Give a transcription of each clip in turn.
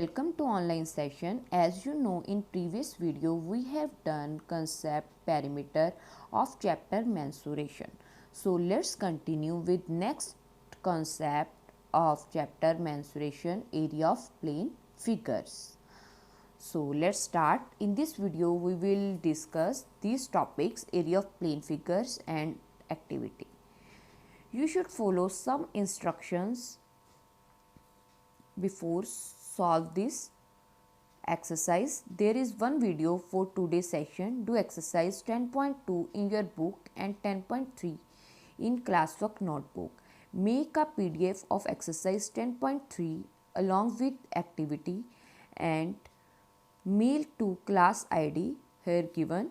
Welcome to online session. As you know, in previous video we have done concept perimeter of chapter mensuration. So let's continue with next concept of chapter mensuration, area of plane figures. So let's start. In this video we will discuss these topics: area of plane figures and activity. You should follow some instructions before solve this exercise. There is one video for today's session. Do exercise 10.2 in your book and 10.3 in classwork notebook. Make a PDF of exercise 10.3 along with activity and mail to class ID here given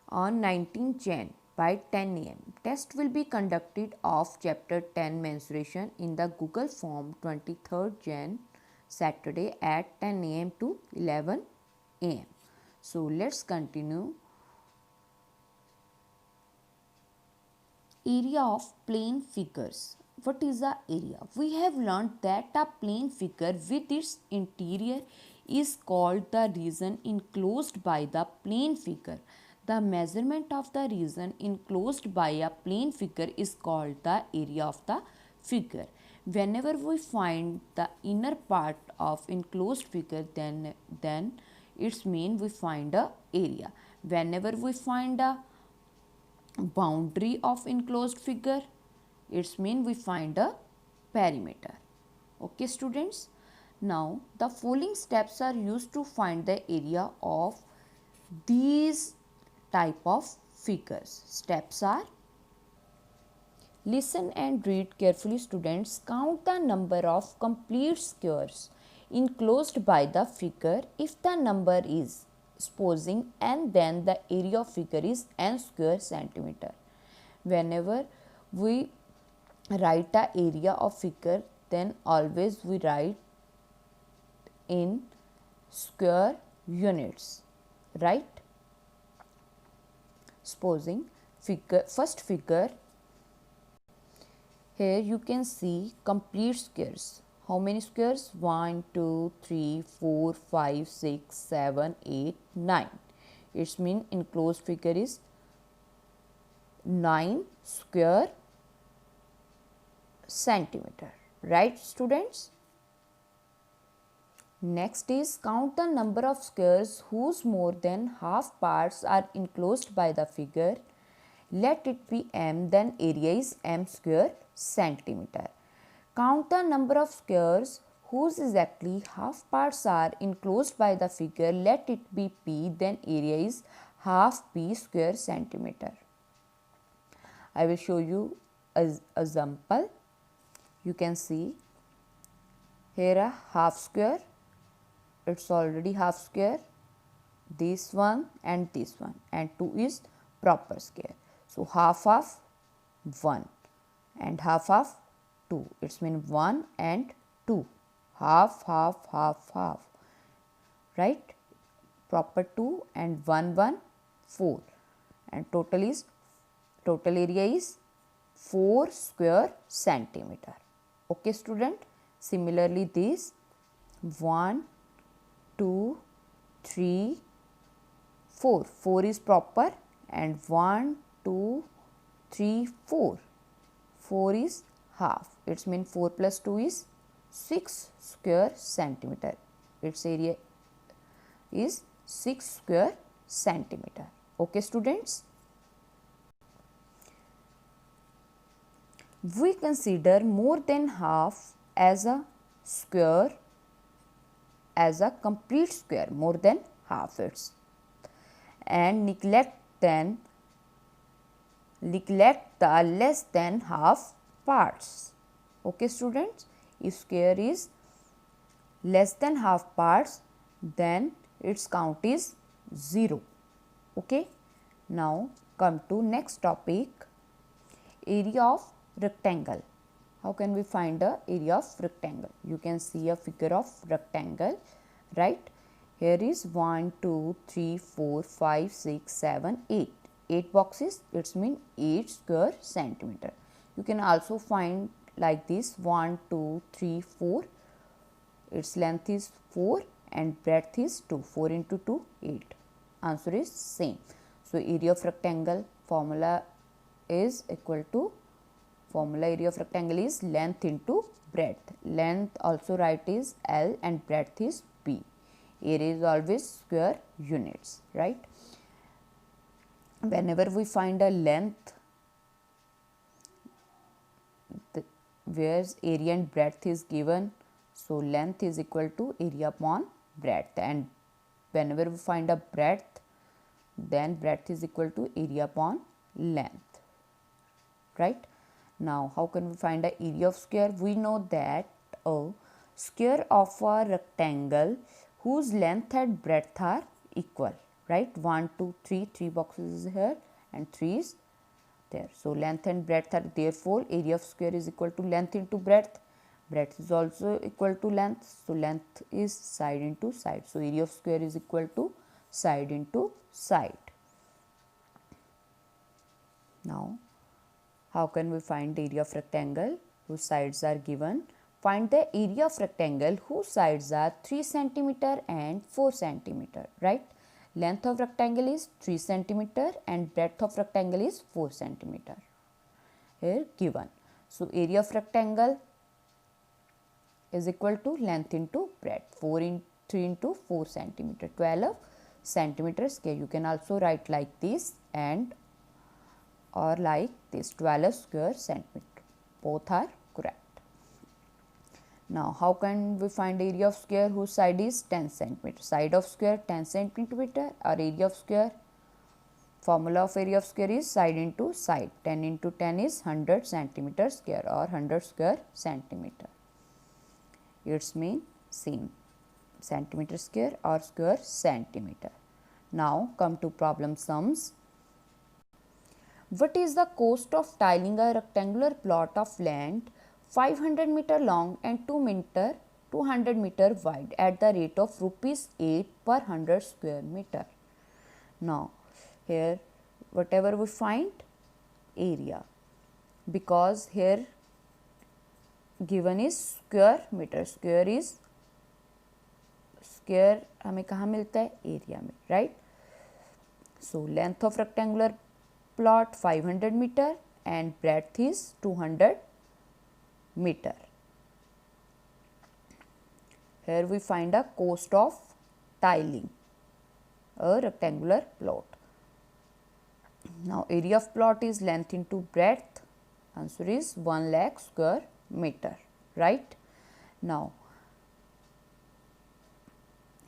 on 19 Jan by 10 am. Test will be conducted of chapter 10 mensuration in the Google form 23rd Jan Saturday at 10 am to 11 am. So let's continue. Area of plane figures. What is the area? We have learned that a plane figure with its interior is called the region enclosed by the plane figure. The measurement of the region enclosed by a plane figure is called the area of the figure. Whenever we find the inner part of enclosed figure, then its mean we find a area. Whenever we find a boundary of enclosed figure, it's mean we find a perimeter. Okay students, now the following steps are used to find the area of these type of figures. Steps are: listen and read carefully students. Count the number of complete squares enclosed by the figure. If the number is supposing n, then the area of figure is n square centimeter. Whenever we write the area of figure, then always we write in square units, right? Supposing figure, first figure, here you can see complete squares. How many squares? 1, 2, 3, 4, 5, 6, 7, 8, 9. Its mean enclosed figure is 9 square centimeter. Right students? Next is count the number of squares whose more than half parts are enclosed by the figure. Let it be m, then area is m square centimeter. Count the number of squares whose exactly half parts are enclosed by the figure. Let it be p, then area is half p square centimeter. I will show you an example. You can see here a half square. It's already half square. This one and this one, and 2 is proper square. So half of 1 and half of 2. It's mean 1 and 2. Half, half, half, half. Right? Proper 2 and 1, 1, 4. And total area is 4 square centimeter. Okay student? Similarly this 1, 2, 3, 4. 4 is proper and 1, 2, 3, 4. 4 is half. It's mean 4 plus 2 is 6 square centimeter. Its area is 6 square centimeter. Okay students? We consider more than half as a square, as a complete square, more than half its, and neglect the less than half parts. Okay students, if square is less than half parts, then its count is 0. Okay, now come to next topic, area of rectangle. How can we find the area of rectangle? You can see a figure of rectangle, right? Here is 1, 2, 3, 4, 5, 6, 7, 8. 8 boxes, it's mean 8 square centimeter. You can also find like this 1, 2, 3, 4 its length is 4 and breadth is 2. 4 into 2, 8. Answer is same. So area of rectangle formula is equal to, formula area of rectangle is length into breadth. Length also write is L and breadth is B. Area is always square units, right? Whenever we find a length where area and breadth is given, so length is equal to area upon breadth, and whenever we find a breadth, then breadth is equal to area upon length, right? Now how can we find the area of square? We know that a square of a rectangle whose length and breadth are equal, right? 1 2 3, 3 boxes is here and 3 is there. So length and breadth are, therefore area of square is equal to length into breadth. Breadth is also equal to length, so length is side into side. So area of square is equal to side into side. Now how can we find the area of rectangle whose sides are given? Find the area of rectangle whose sides are 3 cm and 4 cm, right? Length of rectangle is 3 cm and breadth of rectangle is 4 cm. Here given. So area of rectangle is equal to length into breadth. 3 into 4 cm, 12 centimeter square. You can also write like this and or like this, 12 square centimeter. Both are correct. Now how can we find area of square whose side is 10 centimeter? Side of square 10 centimeter, or area of square, formula of area of square is side into side. 10 into 10 is 100 centimeter square or 100 square centimeter. Its mean same, centimeter square or square centimeter. Now come to problem sums. What is the cost of tiling a rectangular plot of land 500 meter long and 200 meter wide at the rate of rupees 8 per 100 square meter? Now here whatever we find area, because here given is square meter, square is square हमें कहाँ मिलता है? Area में, right? So length of rectangular plot 500 meter and breadth is 200 meter. Here we find a cost of tiling a rectangular plot. Now area of plot is length into breadth. Answer is 1 lakh square meter, right? Now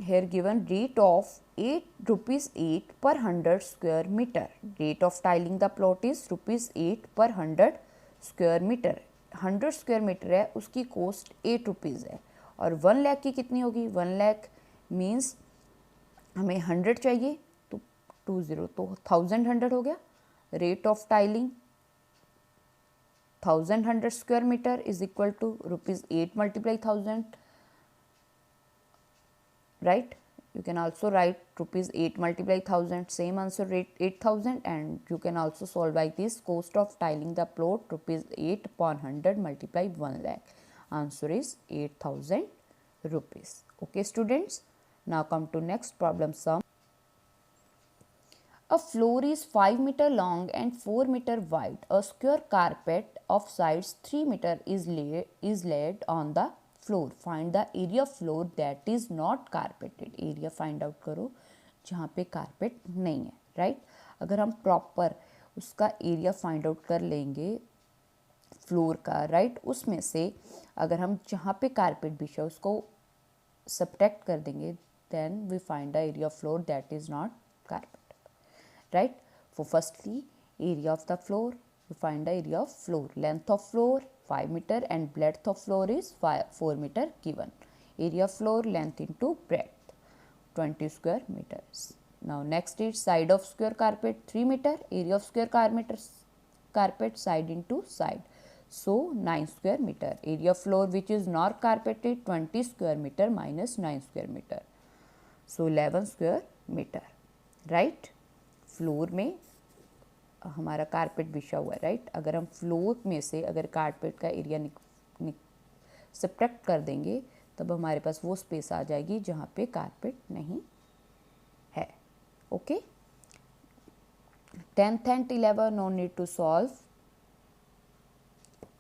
here given rate of 8 rupees 8 per 100 square meter. Rate of tiling the plot is rupees 8 per 100 square meter. 100 square metre है, उसकी cost 8 rupees है, और 1 लाख की कितनी होगी? 1 lakh means हमें 100 चाहिए तो 20, तो 1100 हो गया. Rate of tiling 1100 square metre is equal to rupees 8 multiply 1000, right? You can also write rupees 8 multiply 1000, same answer, rate 8000, and you can also solve like this: cost of tiling the plot rupees 8 upon 100 multiply 1 lakh. Answer is 8000 rupees. Okay students, now come to next problem sum. A floor is 5 meter long and 4 meter wide. A square carpet of size 3 meter is laid on the floor. Find the area of floor that is not carpeted. Area find out करो जहाँ पे carpet नहीं है, right? अगर हम proper उसका area find out कर लेंगे फ्लोर का, राइट, उसमें से अगर हम जहाँ पे कारपेट बिछा उसको सब्ट्रैक्ट कर देंगे, then we find the area of floor that is not carpeted, right? For firstly area of the floor, we find the area of floor. Length of floor 5 meter and breadth of floor is 4 meter given. Area of floor length into breadth 20 square meters. Now next is side of square carpet 3 meter. Area of square carpet side into side, so 9 square meter. Area of floor which is not carpeted 20 square meter minus 9 square meter, so 11 square meter, right? Floor में हमारा carpet बिछा हुआ है, right? अगर हम floor में से अगर कारपेट का एरिया सब्ट्रैक्ट कर देंगे तब हमारे पास वो स्पेस आ जाएगी जहाँ पे कारपेट नहीं है. Okay. 10th and 11 no need to solve.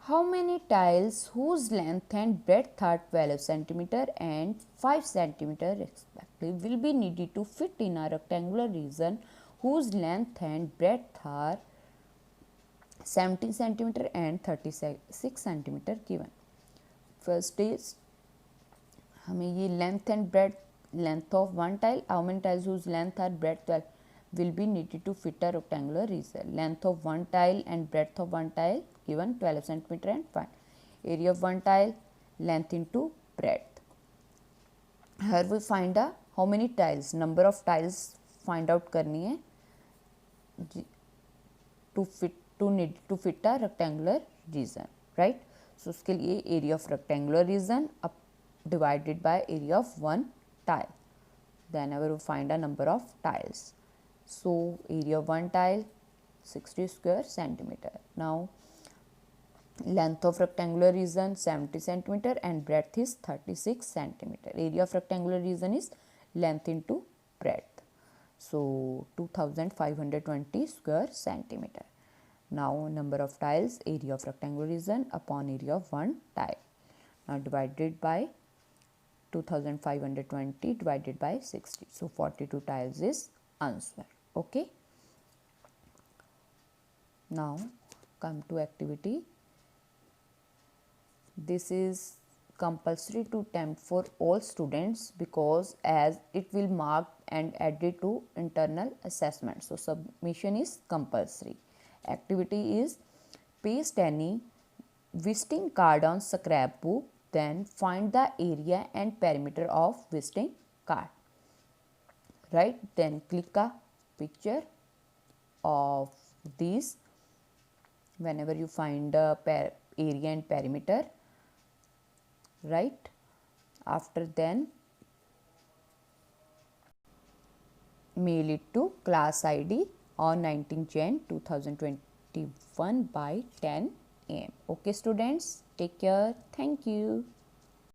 How many tiles whose length and breadth are 12 cm and 5 cm respectively will be needed to fit in a rectangular region whose length and breadth are 17 cm and 36 cm given. First is हमें ये length and breadth, length of one tile, how many tiles whose length or breadth will be needed to fit a rectangular region. Length of one tile and breadth of one tile given 12 cm and 5. Area of one tile, length into breadth. Here we find a how many tiles, number of tiles find out करनी है to fit a rectangular region, right? So उसके लिए area of rectangular region divided by area of one tile. Then we will find a number of tiles. So area of one tile 60 square centimeter. Now length of rectangular region 70 centimeter and breadth is 36 centimeter. Area of rectangular region is length into breadth. So 2520 square centimeter. Now number of tiles, area of rectangular region upon area of one tile. Now divided by 2520 divided by 60. So 42 tiles is answer. Okay. Now come to activity. This is compulsory to attempt for all students because as it will mark and added to internal assessment. So submission is compulsory. Activity is paste any visiting card on scrapbook, then find the area and perimeter of visiting card. Right, then click a picture of these whenever you find the area and perimeter, right? After then mail it to class ID on 19 Jan 2021 by 10 am. Okay students, take care. Thank you.